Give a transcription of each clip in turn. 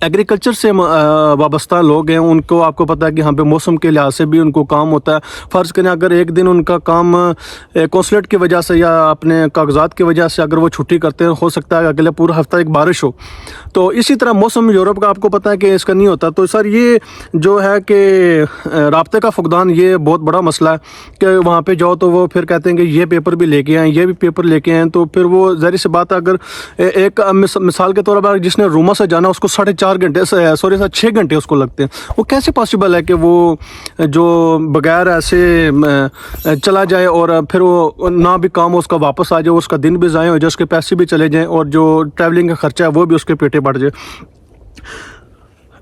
Agriculture سے وابستہ لوگ ہیں، ان کو آپ کو پتہ ہے کہ یہاں پہ موسم کے لحاظ سے بھی ان کو کام ہوتا ہے. فرض کریں اگر ایک دن ان کا کام کونسلیٹ کی وجہ سے یا اپنے کاغذات کی وجہ سے اگر وہ چھٹی کرتے ہیں، ہو سکتا ہے اگلے پورا ہفتہ ایک بارش ہو. تو اسی طرح موسم یورپ کا آپ کو پتہ ہے کہ اس کا نہیں ہوتا. تو سر یہ جو ہے کہ رابطے کا فقدان یہ بہت بڑا مسئلہ ہے کہ وہاں پہ جاؤ تو وہ پھر کہتے ہیں کہ یہ پیپر بھی لے کے آئیں، یہ بھی پیپر لے کے آئیں. تو پھر وہ ظاہر سی بات ہے اگر ایک مثال کے طور پر جس نے روما سے جانا اس کو 4.5 گھنٹے 6 گھنٹے اس کو لگتے ہیں. وہ کیسے پاسبل ہے کہ وہ جو بغیر ایسے چلا جائے اور پھر وہ نہ بھی کام ہو اس کا واپس آ جائے، اس کا دن بھی ضائع ہو جائے، اس کے پیسے بھی چلے جائیں اور جو ٹریولنگ کا خرچہ ہے وہ بھی اس کے پیٹے بڑھ جائے.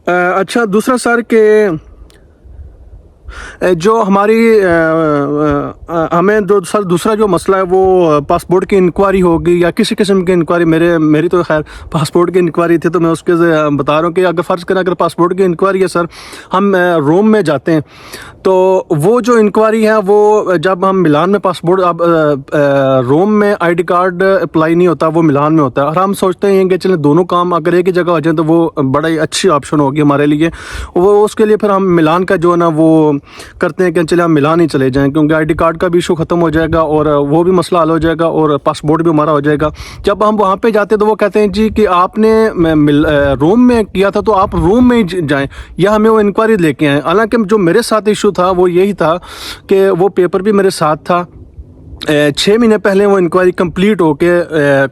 اچھا دوسرا سر کہ جو ہماری ہمیں جو سر دوسرا جو مسئلہ ہے وہ پاسپورٹ کی انکوائری ہوگی یا کسی قسم کی انکوائری. میری تو خیر پاسپورٹ کی انکوائری تھی تو میں اس کے بتا رہا ہوں کہ اگر فرض کریں اگر پاسپورٹ کی انکوائری ہے سر، ہم روم میں جاتے ہیں تو وہ جو انکوائری ہے وہ جب ہم ملان میں پاسپورٹ اب روم میں آئی ڈی کارڈ اپلائی نہیں ہوتا، وہ ملان میں ہوتا ہے. اور ہم سوچتے ہیں کہ چلیں دونوں کام اگر ایک ہی جگہ ہو جائیں تو وہ بڑا ہی اچھی آپشن ہوگی ہمارے لیے. وہ اس کے لیے پھر ہم ملان کا جو ہے نا وہ کرتے ہیں کہ چلے ہم ملان ہی چلے جائیں، کیونکہ آئی ڈی کارڈ کا بھی ایشو ختم ہو جائے گا اور وہ بھی مسئلہ حل ہو جائے گا اور پاسپورٹ بھی ہمارا ہو جائے گا. جب ہم وہاں پہ جاتے ہیں تو وہ کہتے ہیں جی کہ آپ نے روم میں کیا تھا تو آپ روم میں ہی جائیں یا ہمیں وہ انکوائری لے کے آئیں. حالانکہ جو میرے ساتھ ایشو تھا وہ یہی تھا کہ وہ پیپر بھی میرے ساتھ تھا. 6 مہینے پہلے وہ انکوائری کمپلیٹ ہو کے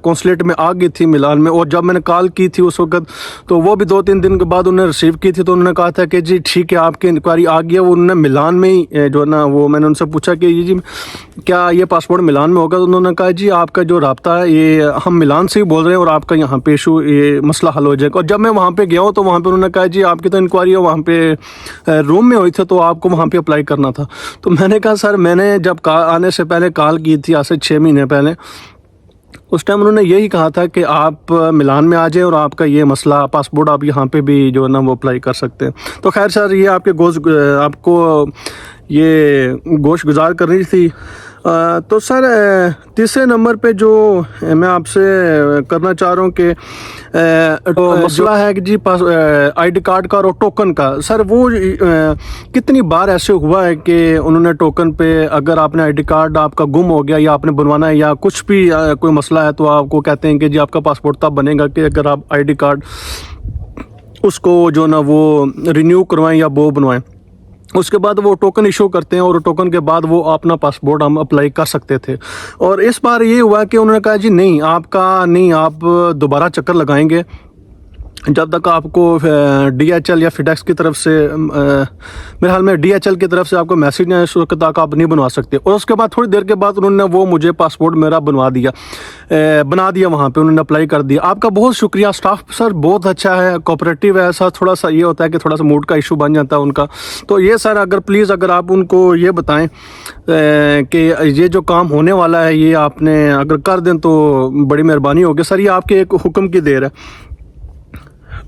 کونسلیٹ میں آ گئی تھی ملان میں، اور جب میں نے کال کی تھی اس وقت تو وہ بھی 2-3 دن کے بعد انہوں نے ریسیو کی تھی. تو انہوں نے کہا تھا کہ جی ٹھیک ہے آپ کی انکوائری آ گئی ہے. وہ انہوں نے ملان میں ہی جو ہے نا وہ میں نے ان سے پوچھا کہ جی کیا یہ پاسپورٹ ملان میں ہوگا؟ تو انہوں نے کہا جی آپ کا جو رابطہ ہے یہ ہم ملان سے ہی بول رہے ہیں اور آپ کا یہاں پہ ایشو یہ مسئلہ حل ہو جائے گا. اور جب میں وہاں پہ گیا ہوں تو وہاں پہ انہوں نے کہا جی آپ کی تو انکوائری وہاں پہ روم میں ہوئی تھی تو آپ کو وہاں پہ اپلائی کرنا تھا. تو میں نے کہا سر میں نے جب آنے سے پہلے کال کی تھی آج سے 6 مہینے پہلے، اس ٹائم انہوں نے یہی کہا تھا کہ آپ ملان میں آ جائیں اور آپ کا یہ مسئلہ پاسپورٹ آپ یہاں پہ بھی جو ہے نا وہ اپلائی کر سکتے ہیں. تو خیر سر یہ آپ کے آپ کو یہ گوش گزار کرنی تھی. تو سر تیسرے نمبر پہ جو میں آپ سے کرنا چاہ رہا ہوں کہ مسئلہ ہے کہ جی آئی ڈی کارڈ کا اور ٹوکن کا. سر وہ کتنی بار ایسے ہوا ہے کہ انہوں نے ٹوکن پہ اگر آپ نے آئی ڈی کارڈ آپ کا گم ہو گیا یا آپ نے بنوانا ہے یا کچھ بھی کوئی مسئلہ ہے تو آپ کو کہتے ہیں کہ جی آپ کا پاسپورٹ تب بنے گا کہ اگر آپ آئی ڈی کارڈ اس کو جو نا وہ رینیو کروائیں یا وہ بنوائیں. اس کے بعد وہ ٹوکن ایشو کرتے ہیں اور ٹوکن کے بعد وہ اپنا پاسپورٹ ہم اپلائی کر سکتے تھے. اور اس بار یہ ہوا کہ انہوں نے کہا جی نہیں آپ دوبارہ چکر لگائیں گے جب تک آپ کو ڈی ایچ ایل یا فیڈیکس کی طرف سے میرے حال میں ڈی ایچ ایل کی طرف سے آپ کو میسیج نہیں ہے اس وقت تک آپ نہیں بنوا سکتے. اور اس کے بعد تھوڑی دیر کے بعد انہوں نے وہ مجھے پاسپورٹ میرا بنا دیا وہاں پہ انہوں نے اپلائی کر دیا. آپ کا بہت شکریہ. اسٹاف سر بہت اچھا ہے، کوآپریٹیو ہے. سر تھوڑا سا یہ ہوتا ہے کہ تھوڑا سا موڈ کا ایشو بن جاتا ہے ان کا. تو یہ سر اگر پلیز اگر آپ ان کو یہ بتائیں کہ یہ جو کام ہونے والا ہے یہ آپ نے اگر کر دیں تو بڑی مہربانی ہوگی. سر یہ آپ کے ایک حکم کی دیر ہے.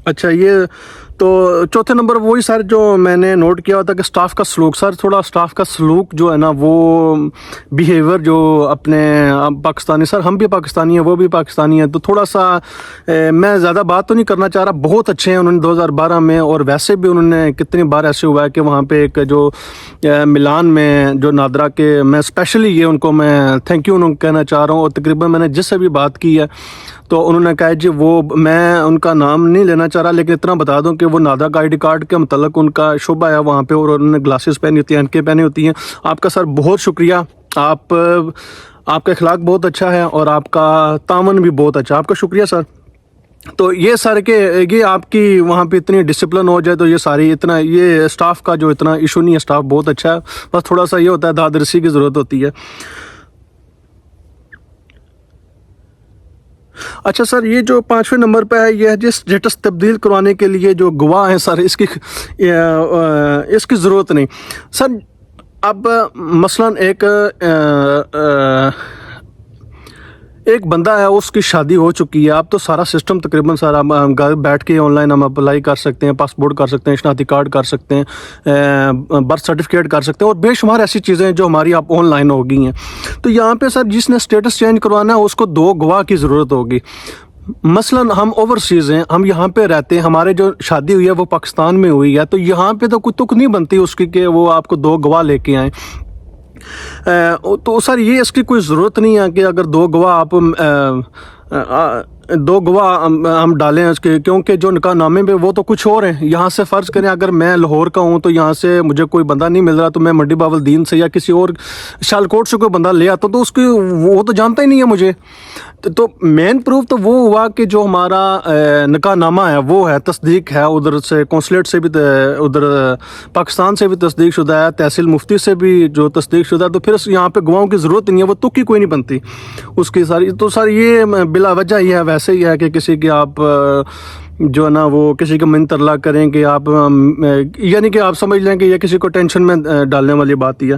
اچھا یہ تو چوتھے نمبر وہی سر جو میں نے نوٹ کیا ہوتا کہ اسٹاف کا سلوک. سر تھوڑا اسٹاف کا سلوک جو ہے نا وہ بیہیویئر جو اپنے پاکستانی، سر ہم بھی پاکستانی ہیں وہ بھی پاکستانی ہیں، تو تھوڑا سا میں زیادہ بات تو نہیں کرنا چاہ رہا. بہت اچھے ہیں انہوں نے 2012 میں، اور ویسے بھی انہوں نے کتنی بار ایسے ہوا ہے کہ وہاں پہ ایک جو ملان میں جو نادرا کے، میں اسپیشلی یہ ان کو میں تھینک یو انہوں کہنا چاہ رہا ہوں. اور تقریباً میں نے جس سے بھی بات کی ہے تو انہوں نے کہا جی وہ میں ان کا نام نہیں لینا چاہ رہا لیکن اتنا بتا دوں کہ وہ نادرا کا آئی ڈی کارڈ کے متعلق ان کا شعبہ ہے وہاں پہ اور انہوں نے گلاسز پہنی ہوتی ہیں، اینکیں پہنی ہوتی ہیں. آپ کا سر بہت شکریہ. آپ کا اخلاق بہت اچھا ہے اور آپ کا تعاون بھی بہت اچھا. آپ کا شکریہ سر. تو یہ سر کہ یہ آپ کی وہاں پہ اتنی ڈسپلن ہو جائے تو یہ ساری اتنا یہ اسٹاف کا جو اتنا ایشو نہیں ہے. اسٹاف بہت اچھا ہے، بس تھوڑا سا یہ ہوتا ہے دادرسی کی ضرورت ہوتی ہے. اچھا سر یہ جو 5ویں نمبر پہ ہے یہ جس اسٹیٹس تبدیل کروانے کے لیے جو گواہ ہیں سر اس کی ضرورت نہیں. سر اب مثلا ایک بندہ ہے اس کی شادی ہو چکی ہے، اب تو سارا سسٹم تقریباً سارا گھر بیٹھ کے آن لائن ہم اپلائی کر سکتے ہیں، پاسپورٹ کر سکتے ہیں، شناختی کارڈ کر سکتے ہیں، برتھ سرٹیفکیٹ کر سکتے ہیں اور بے شمار ایسی چیزیں ہیں جو ہماری اب آن لائن ہو گئی ہیں. تو یہاں پہ سر جس نے اسٹیٹس چینج کروانا ہے اس کو 2 گواہ کی ضرورت ہوگی. مثلاً ہم اوورسیز ہیں, ہم یہاں پہ رہتے ہیں, ہمارے جو شادی ہوئی ہے وہ پاکستان میں ہوئی ہے, تو یہاں پہ تو کوئی تک نہیں بنتی اس کی کہ وہ آپ کو 2 گواہ لے کے آئیں. تو سر یہ اس کی کوئی ضرورت نہیں ہے کہ اگر 2 گواہ آپ 2 گواہ ہم ڈالیں اس کے, کیونکہ جو نکاح نامے پہ وہ تو کچھ اور ہیں. یہاں سے فرض کریں اگر میں لاہور کا ہوں تو یہاں سے مجھے کوئی بندہ نہیں مل رہا, تو میں منڈی باول سے یا کسی اور شالکوٹ سے کوئی بندہ لے آتا تو اس کی وہ تو جانتا ہی نہیں ہے مجھے. تو مین پروف تو وہ ہوا کہ جو ہمارا نکاح نامہ ہے وہ ہے, تصدیق ہے, ادھر سے قونصلیٹ سے بھی, ادھر پاکستان سے بھی تصدیق شدہ ہے, تحصیل مفتی سے بھی جو تصدیق شدہ ہے. تو پھر یہاں پہ گواہوں کی ضرورت نہیں ہے, وہ تک ہی کوئی نہیں بنتی اس کی ساری. تو سر یہ بلا وجہ یہ ہے, ویسے ہی ہے کہ کسی کی آپ جو ہے نا وہ کسی کا من ترلا کریں کہ آپ, یعنی کہ آپ سمجھ لیں کہ یہ کسی کو ٹینشن میں ڈالنے والی بات ہی ہے.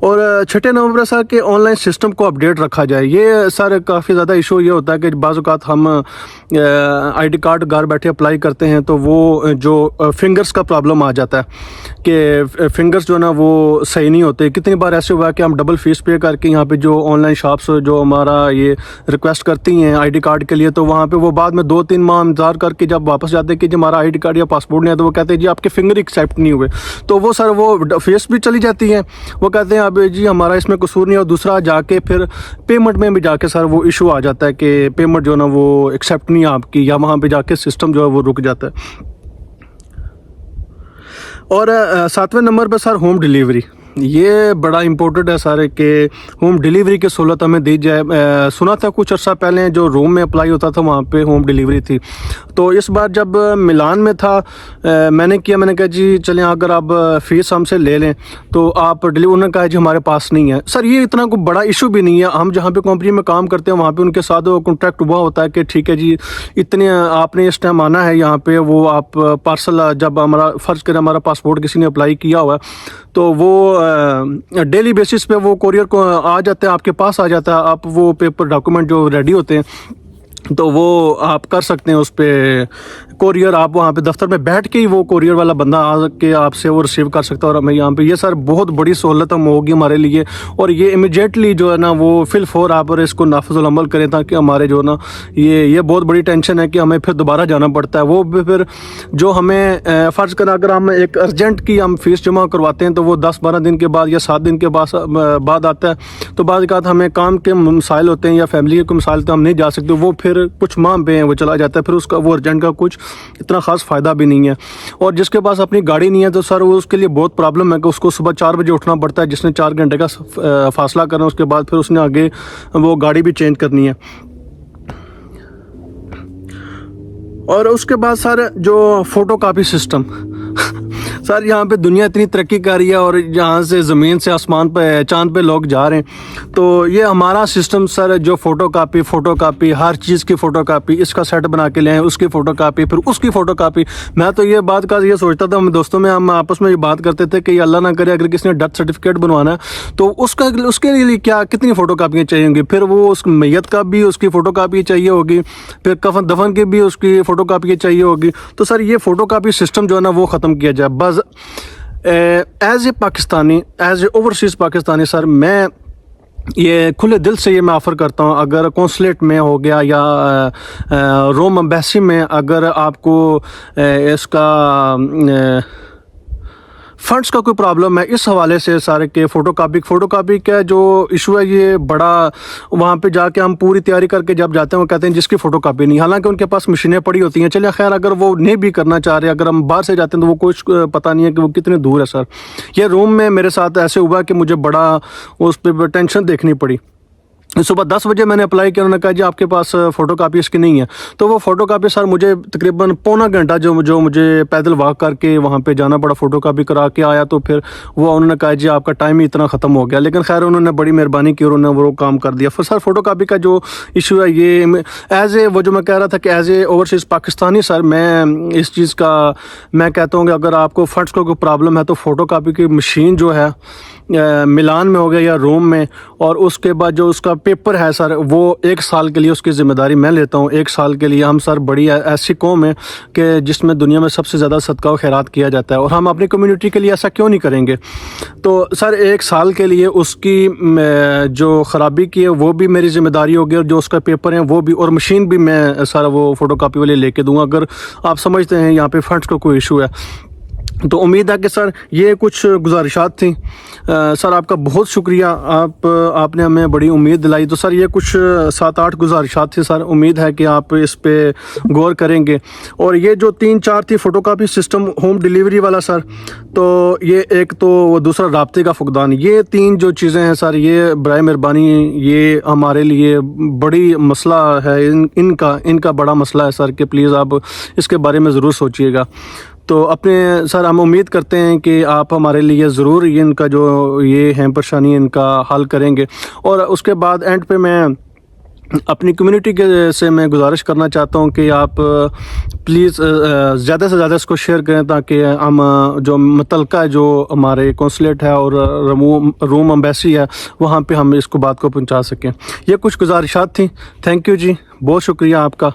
اور 6 نومبر سر کہ آن لائن سسٹم کو اپڈیٹ رکھا جائے. یہ سر کافی زیادہ ایشو یہ ہوتا ہے کہ بعض اوقات ہم آئی ڈی کارڈ گھر بیٹھے اپلائی کرتے ہیں تو وہ جو فنگرز کا پرابلم آ جاتا ہے کہ فنگرز جو ہے نا وہ صحیح نہیں ہوتے. کتنی بار ایسے ہوا کہ ہم ڈبل فیس پے کر کے یہاں پہ جو آن لائن شاپس جو ہمارا یہ ریکویسٹ کرتی ہیں آئی ڈی کارڈ کے لیے, تو وہاں پہ وہ بعد میں 2-3 ماہ انتظار کر کے جب واپس جاتے ہیں کہ جی ہمارا آئی ڈی کارڈ یا پاسپورٹ نہیں ہے, تو وہ کہتے ہیں جی آپ کے فنگر ایکسیپٹ نہیں ہوئے. تو وہ سر وہ فیس بھی چلی جاتی ہے, وہ کہتے ہیں اب جی ہمارا اس میں قصور نہیں ہے. اور دوسرا جا کے پھر پیمنٹ میں بھی جا کے سر وہ ایشو آ جاتا ہے کہ پیمنٹ جو ہے نا وہ ایکسیپٹ نہیں ہے آپ کی, یا وہاں پہ جا کے سسٹم جو ہے وہ رک جاتا ہے. اور 7ویں نمبر پہ سر ہوم ڈیلیوری, یہ بڑا امپورٹنٹ ہے سر کہ ہوم ڈیلیوری کی سہولت ہمیں دی جائے. سنا تھا کچھ عرصہ پہلے جو روم میں اپلائی ہوتا تھا وہاں پہ ہوم ڈیلیوری تھی, تو اس بار جب ملان میں تھا میں نے کہا جی چلیں اگر آپ فیس ہم سے لے لیں تو آپ ڈیلیوری, انہوں نے کہا جی ہمارے پاس نہیں ہے. سر یہ اتنا کوئی بڑا ایشو بھی نہیں ہے, ہم جہاں پہ کمپنی میں کام کرتے ہیں وہاں پہ ان کے ساتھ کانٹریکٹ ہوا ہوتا ہے کہ ٹھیک ہے جی اتنے آپ نے اس ٹائم آنا ہے یہاں پہ, وہ آپ پارسل جب ہمارا فرض کریں ہمارا پاسپورٹ کسی نے اپلائی کیا ہوا ہے تو وہ ڈیلی بیسس پہ وہ کوریئر کو آ جاتا ہے, آپ کے پاس آ جاتا ہے. آپ وہ پیپر ڈاکومنٹ جو ریڈی ہوتے ہیں تو وہ آپ کر سکتے ہیں اس پہ کوریئر, آپ وہاں پہ دفتر میں بیٹھ کے ہی وہ کوریئر والا بندہ آ کے آپ سے وہ ریسیو کر سکتا ہے. اور ہمیں یہاں پہ یہ سر بہت بڑی سہولت ہم ہوگی ہمارے لیے, اور یہ امیجیٹلی جو ہے نا وہ فی الفور آپ اس کو نافذ العمل کریں تاکہ ہمارے جو ہے نا یہ بہت بڑی ٹینشن ہے کہ ہمیں پھر دوبارہ جانا پڑتا ہے. وہ بھی پھر جو ہمیں فرض کرنا اگر ہم ایک ارجنٹ کی ہم فیس جمع کرواتے ہیں تو وہ 10-12 دن کے بعد یا 7 دن کے بعد آتا ہے, تو بعض اوقات ہمیں کام کے مسائل ہوتے ہیں یا فیملی کے مسائل تو ہم نہیں جا سکتے, وہ پھر کچھ ماہ پہ وہ چلا جاتا ہے, پھر اس کا وہ ارجنٹ کا کچھ اتنا خاص فائدہ بھی نہیں ہے. اور جس کے پاس اپنی گاڑی نہیں ہے تو سر وہ اس کے لیے بہت پرابلم ہے کہ اس کو صبح 4 بجے اٹھنا پڑتا ہے, جس نے 4 گھنٹے کا فاصلہ کرنا, اس کے بعد پھر اس نے آگے وہ گاڑی بھی چینج کرنی ہے. اور اس کے بعد سر جو فوٹو کاپی سسٹم سر یہاں پہ دنیا اتنی ترقی کر رہی ہے اور یہاں سے زمین سے آسمان پہ چاند پہ لوگ جا رہے ہیں, تو یہ ہمارا سسٹم سر جو فوٹو کاپی ہر چیز کی فوٹو کاپی, اس کا سیٹ بنا کے لے آئیں, اس کی فوٹو کاپی, پھر اس کی فوٹو کاپی. میں تو یہ بات کا یہ سوچتا تھا, ہم دوستوں میں ہم آپس میں یہ بات کرتے تھے کہ یہ اللہ نہ کرے اگر کسی نے ڈیتھ سرٹیفکیٹ بنوانا ہے تو اس کے لیے کتنی فوٹو کاپیاں چاہیے ہوں گی, پھر وہ اس میت کا بھی اس کی فوٹو کاپی چاہیے ہوگی, پھر کفن دفن کی بھی اس کی فوٹو کاپی چاہیے ہوگی. تو سر یہ فوٹو کاپی سسٹم جو ہے نا وہ ختم کیا جائے. بس ایز اے اوورسیز پاکستانی سر میں یہ کھلے دل سے یہ میں آفر کرتا ہوں, اگر قونصلیٹ میں ہو گیا یا روم ایمبیسی میں اگر آپ کو اس کا فنڈس کا کوئی پرابلم ہے اس حوالے سے سارے کے فوٹو کاپی کا جو ایشو ہے یہ بڑا, وہاں پہ جا کے ہم پوری تیاری کر کے جب جاتے ہیں وہ کہتے ہیں جس کی فوٹو کاپی نہیں, حالانکہ ان کے پاس مشینیں پڑی ہوتی ہیں. چلیں خیر اگر وہ نہیں بھی کرنا چاہ رہے, اگر ہم باہر سے جاتے ہیں تو وہ کچھ پتہ نہیں ہے کہ وہ کتنے دور ہے. سر یہ روم میں میرے ساتھ ایسے ہوا کہ مجھے بڑا اس پہ ٹینشن دیکھنی پڑی. صبح 10 بجے میں نے اپلائی کیا, انہوں نے کہا جی آپ کے پاس فوٹو کاپی اس کی نہیں ہے. تو وہ فوٹو کاپی سر مجھے تقریباً پونا گھنٹہ جو مجھے پیدل واک کر کے وہاں پہ جانا پڑا, فوٹو کاپی کرا کے آیا. تو پھر وہ انہوں نے کہا جی آپ کا ٹائم ہی اتنا ختم ہو گیا, لیکن خیر انہوں نے بڑی مہربانی کی اور انہوں نے وہ کام کر دیا. پھر سر فوٹو کاپی کا جو ایشو ہے یہ ایز اے وہ جو میں کہہ رہا تھا کہ ایز اے اوورسیز پاکستانی سر میں اس چیز کا میں کہتا ہوں کہ اگر آپ کو فنڈس کو کوئی پرابلم ہے تو فوٹو کاپی کی مشین جو ہے ملان میں ہو گیا یا روم میں, اور اس کے بعد جو اس کا پیپر ہے سر وہ 1 سال کے لیے اس کی ذمہ داری میں لیتا ہوں. 1 سال کے لیے ہم سر بڑی ایسی قوم ہے کہ جس میں دنیا میں سب سے زیادہ صدقہ و خیرات کیا جاتا ہے, اور ہم اپنی کمیونٹی کے لیے ایسا کیوں نہیں کریں گے. تو سر 1 سال کے لیے اس کی جو خرابی کی ہے وہ بھی میری ذمہ داری ہوگی, اور جو اس کا پیپر ہے وہ بھی, اور مشین بھی میں سارا وہ فوٹو کاپی والے لے کے دوں گا اگر آپ سمجھتے ہیں یہاں پہ فنڈس کا کوئی ایشو ہے. تو امید ہے کہ سر یہ کچھ گزارشات تھیں. سر آپ کا بہت شکریہ, آپ نے ہمیں بڑی امید دلائی. تو سر یہ کچھ 7-8 گزارشات تھی سر, امید ہے کہ آپ اس پہ غور کریں گے. اور یہ جو 3-4 تھی photo copy system home delivery والا سر, تو یہ ایک تو وہ دوسرا رابطے کا فقدان, یہ 3 جو چیزیں ہیں سر یہ برائے مہربانی یہ ہمارے لیے بڑی مسئلہ ہے, ان کا بڑا مسئلہ ہے سر, کہ پلیز آپ اس کے بارے میں ضرور سوچئے گا. تو اپنے سر ہم امید کرتے ہیں کہ آپ ہمارے لیے ضرور ان کا جو یہ ہیں پریشانی ان کا حل کریں گے. اور اس کے بعد اینڈ پہ میں اپنی کمیونٹی سے میں گزارش کرنا چاہتا ہوں کہ آپ پلیز زیادہ سے زیادہ اس کو شیئر کریں, تاکہ ہم جو متعلقہ جو ہمارے کونسلیٹ ہے اور روم امبیسی ہے وہاں پہ ہم اس کو بات کو پہنچا سکیں. یہ کچھ گزارشات تھیں. تھینک یو جی, بہت شکریہ آپ کا.